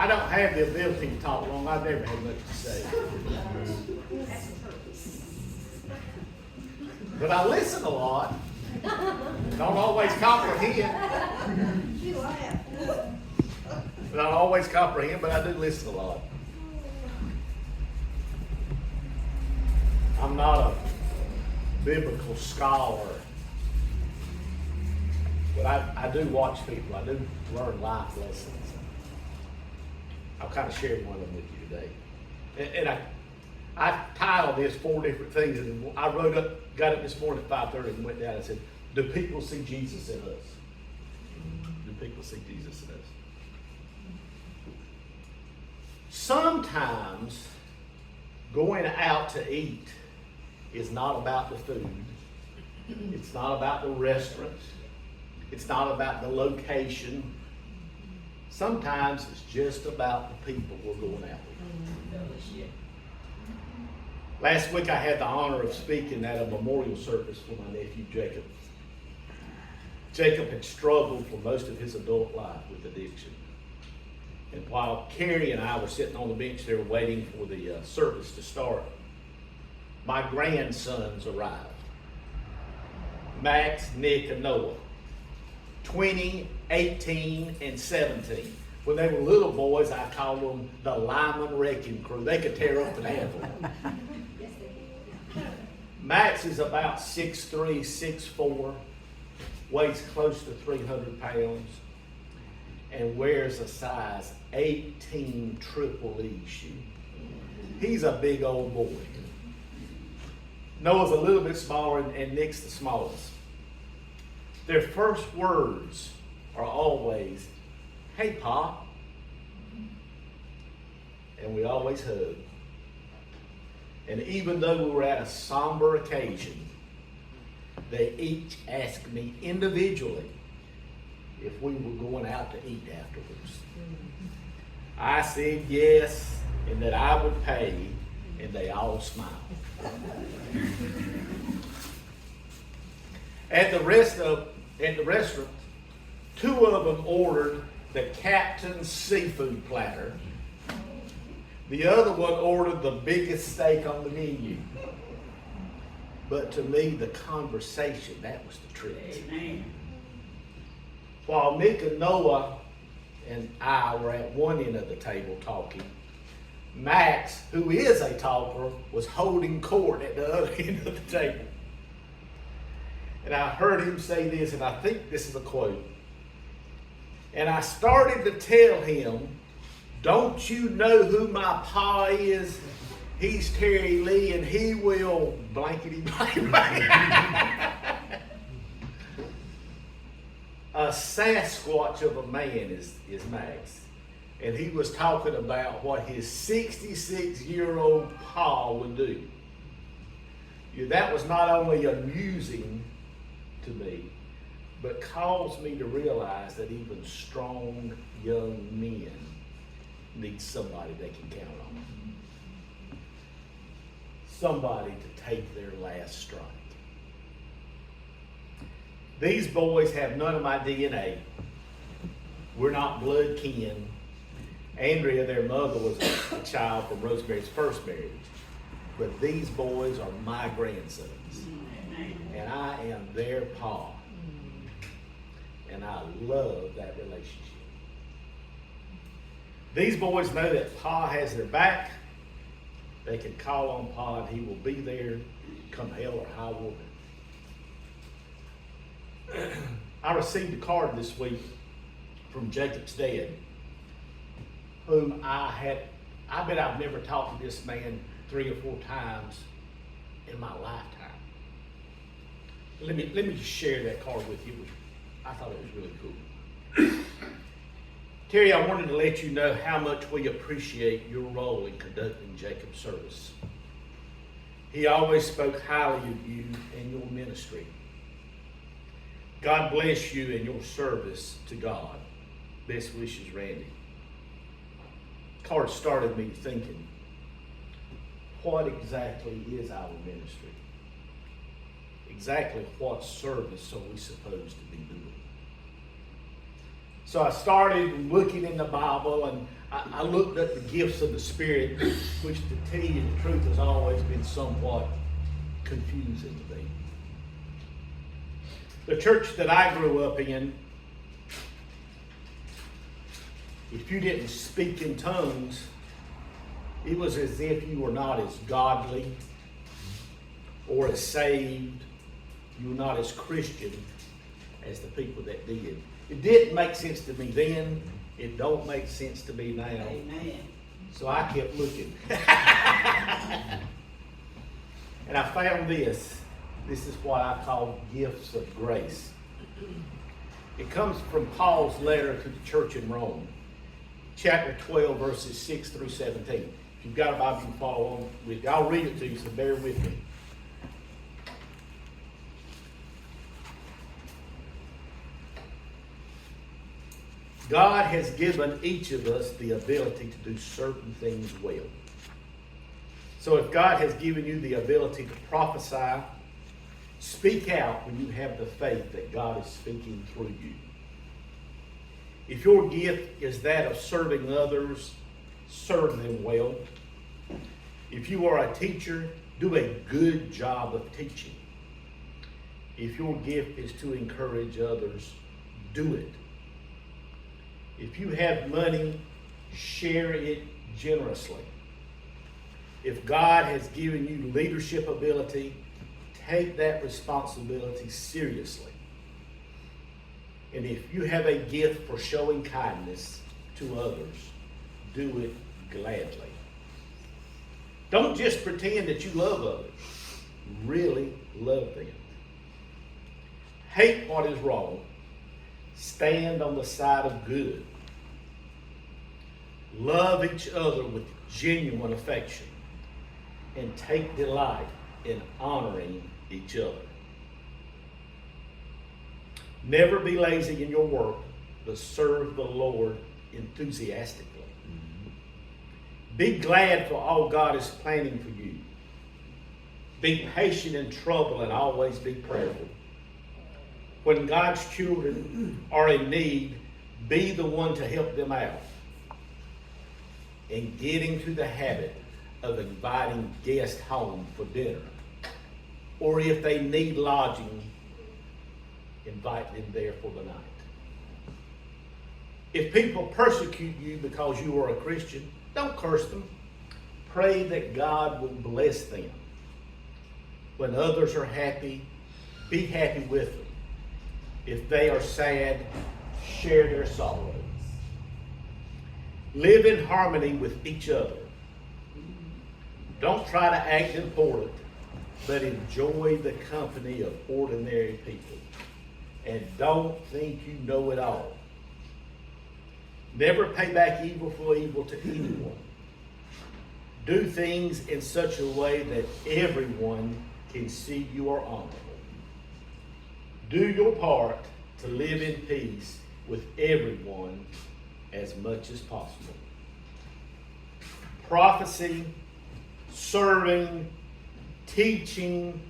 I don't have the ability to talk long. I've never had much to say. But I listen a lot. Don't always comprehend. But I don't always comprehend, but I do listen a lot. I'm not a biblical scholar. But I do watch people. I do learn life lessons. I'll kind of share one of them with you today. And I titled this 4 different things. And I got up this morning at 5:30 and went down and said, do people see Jesus in us? Do people see Jesus in us? Sometimes going out to eat is not about the food. It's not about the restaurants. It's not about the location. Sometimes it's just about the people we're going out with. Last week I had the honor of speaking at a memorial service for my nephew Jacob. Jacob had struggled for most of his adult life with addiction. And while Carrie and I were sitting on the bench there waiting for the service to start, my grandsons arrived. Max, Nick, and Noah. 20, 18, and 17. When they were little boys, I called them the Lyman Wrecking Crew. They could tear up an apple. Max is about 6'3", 6'4", weighs close to 300 pounds, and wears a size 18 Triple E shoe. He's a big old boy. Noah's a little bit smaller, and Nick's the smallest. Their first words are always, "Hey, Pop." And we always hug. And even though we were at a somber occasion, they each asked me individually if we were going out to eat afterwards. I said yes, and that I would pay, and they all smiled. At the restaurant, 2 of them ordered the Captain's seafood platter. The other one ordered the biggest steak on the menu. But to me, the conversation, that was the treat. Amen. While Nick and Noah and I were at one end of the table talking, Max, who is a talker, was holding court at the other end of the table. And I heard him say this, and I think this is a quote. And I started to tell him, "Don't you know who my pa is? He's Terry Lee, and he will blankety blank." A Sasquatch of a man is Max. And he was talking about what his 66-year-old pa would do. That was not only amusing to me, but caused me to realize that even strong young men need somebody they can count on. Somebody to take their last strike. These boys have none of my DNA. We're not blood kin. Andrea, their mother, was a child from Rosemary's first marriage. But these boys are my grandsons. And I am their pa. And I love that relationship. These boys know that pa has their back. They can call on pa and he will be there come hell or high water. I received a card this week from Jacob's dad, whom I bet I've never talked to this man 3 or 4 times in my lifetime. Let me just share that card with you. I thought it was really cool. Terry, I wanted to let you know how much we appreciate your role in conducting Jacob's service. He always spoke highly of you and your ministry. God bless you and your service to God. Best wishes, Randy. Card started me thinking, what exactly is our ministry? Exactly what service are we supposed to be doing? So I started looking in the Bible, and I looked at the gifts of the Spirit, which to tell you the truth has always been somewhat confusing to me. The church that I grew up in, if you didn't speak in tongues, it was as if you were not as godly or as saved, you were not as Christian as the people that did. It didn't make sense to me then. It don't make sense to me now. Amen. So I kept looking. And I found this. This is what I call gifts of grace. It comes from Paul's letter to the church in Rome, chapter 12, verses 6 through 17. If you've got a Bible, you can follow on with me. I'll read it to you, so bear with me. God has given each of us the ability to do certain things well. So if God has given you the ability to prophesy, speak out when you have the faith that God is speaking through you. If your gift is that of serving others, serve them well. If you are a teacher, do a good job of teaching. If your gift is to encourage others, do it. If you have money, share it generously. If God has given you leadership ability, take that responsibility seriously. And if you have a gift for showing kindness to others, do it gladly. Don't just pretend that you love others. Really love them. Hate what is wrong. Stand on the side of good. Love each other with genuine affection. And take delight in honoring each other. Never be lazy in your work, but serve the Lord enthusiastically. Be glad for all God is planning for you. Be patient in trouble and always be prayerful. When God's children are in need, be the one to help them out. And get into the habit of inviting guests home for dinner. Or if they need lodging, invite them there for the night. If people persecute you because you are a Christian, don't curse them. Pray that God will bless them. When others are happy, be happy with them. If they are sad, share their sorrows. Live in harmony with each other. Don't try to act important, but enjoy the company of ordinary people. And don't think you know it all. Never pay back evil for evil to anyone. Do things in such a way that everyone can see you are honorable. Do your part to live in peace with everyone as much as possible. Prophecy, serving, teaching,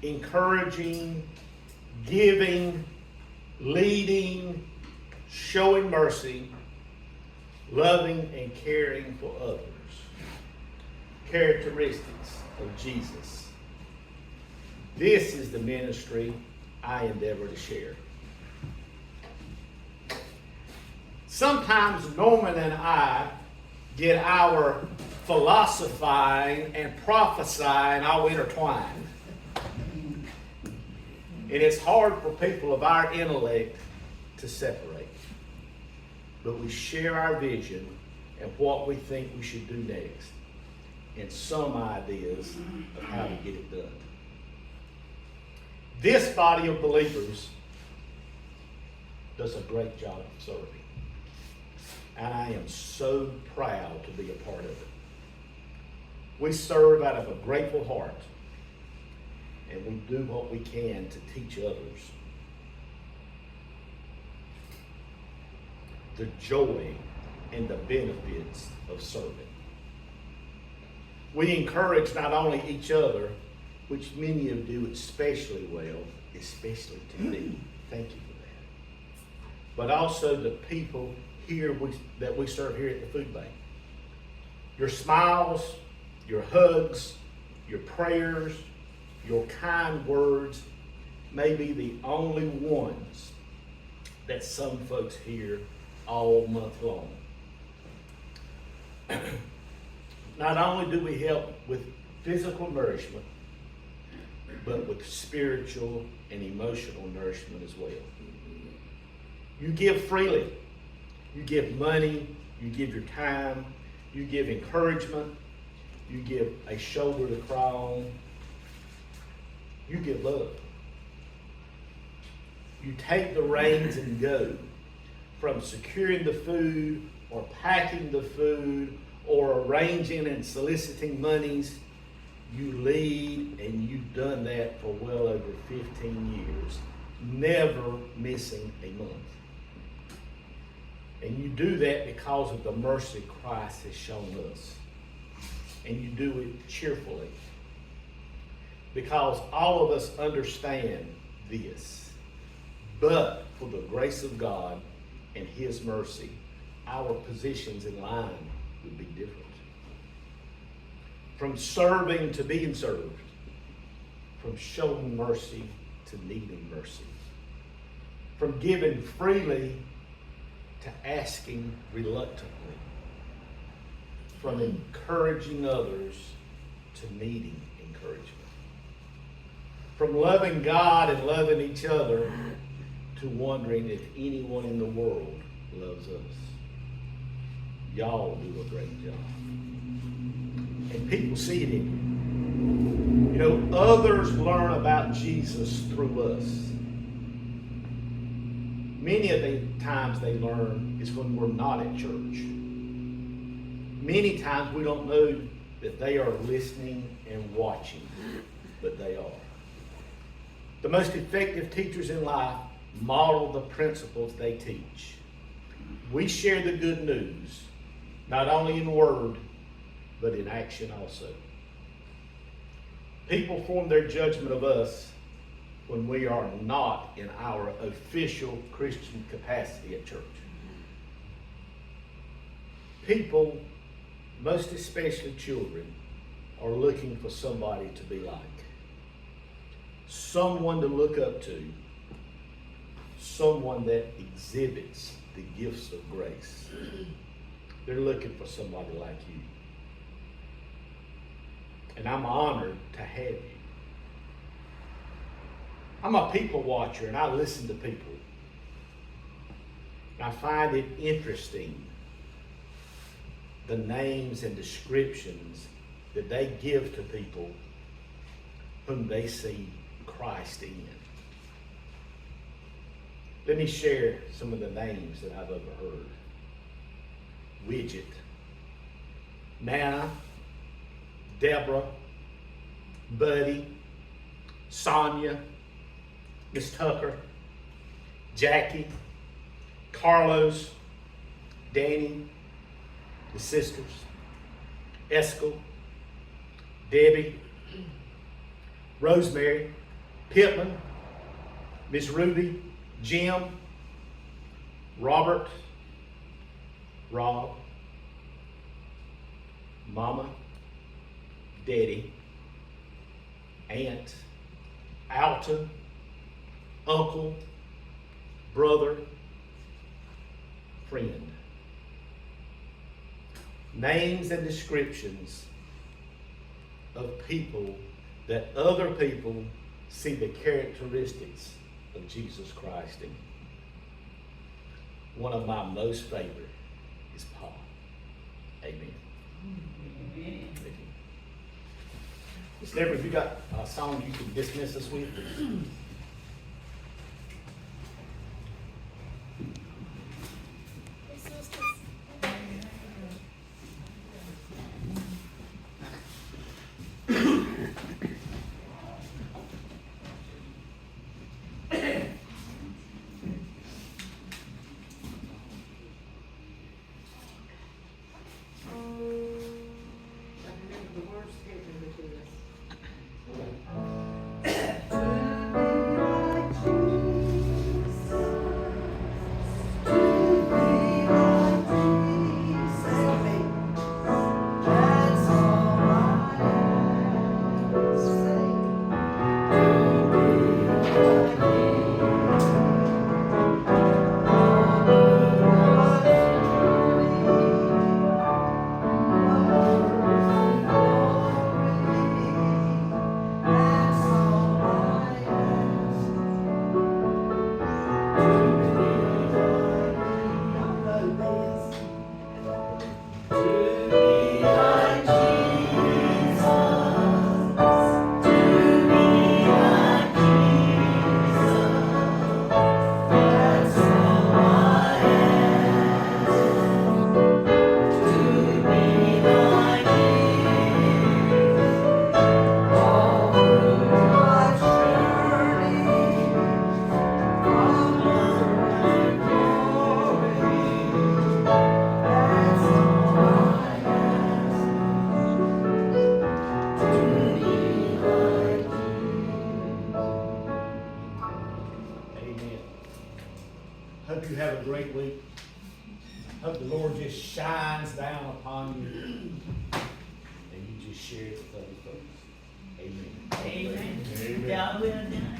encouraging, giving, leading, showing mercy, loving and caring for others. Characteristics of Jesus. This is the ministry I endeavor to share. Sometimes Norman and I get our philosophizing and prophesying all intertwined. And it's hard for people of our intellect to separate. But we share our vision and what we think we should do next, and some ideas of how to get it done. This body of believers does a great job of serving. And I am so proud to be a part of it. We serve out of a grateful heart, and we do what we can to teach others. The joy and the benefits of serving. We encourage not only each other, which many of you do especially well, especially to me. Thank you for that. But also the people that we serve here at the food bank. Your smiles, your hugs, your prayers, your kind words may be the only ones that some folks hear all month long. Not only do we help with physical nourishment, but with spiritual and emotional nourishment as well. You give freely. You give money. You give your time. You give encouragement. You give a shoulder to cry on. You give love. You take the reins and go from securing the food or packing the food or arranging and soliciting monies. You lead, and you've done that for well over 15 years, never missing a month. And you do that because of the mercy Christ has shown us. And you do it cheerfully. Because all of us understand this. But for the grace of God and His mercy, our positions in line would be different. From serving to being served. From showing mercy to needing mercy. From giving freely to asking reluctantly. From encouraging others to needing encouragement. From loving God and loving each other to wondering if anyone in the world loves us. Y'all do a great job. And people see it in you. You know, others learn about Jesus through us. Many of the times they learn is when we're not at church. Many times we don't know that they are listening and watching, but they are. The most effective teachers in life model the principles they teach. We share the good news, not only in word, but in action also. People form their judgment of us when we are not in our official Christian capacity at church. People, most especially children, are looking for somebody to be like. Someone to look up to. Someone that exhibits the gifts of grace. They're looking for somebody like you. And I'm honored to have you. I'm a people watcher and I listen to people. And I find it interesting the names and descriptions that they give to people whom they see Christ in. Let me share some of the names that I've overheard. Widget, Nana, Deborah, Buddy, Sonia, Miss Tucker, Jackie, Carlos, Danny, the sisters, Eskel, Debbie, Rosemary, Pittman, Miss Ruby, Jim, Robert, Rob, Mama, Daddy, Aunt, Alton, Uncle, Brother, Friend. Names and descriptions of people that other people see the characteristics of Jesus Christ in. One of my most favorite is Paul. Amen. Amen. Miss Deborah, have you got a song you can dismiss us with? Hope you have a great week. Hope the Lord just shines down upon you. And you just share it with other folks. Amen. Amen. Amen. Y'all well done.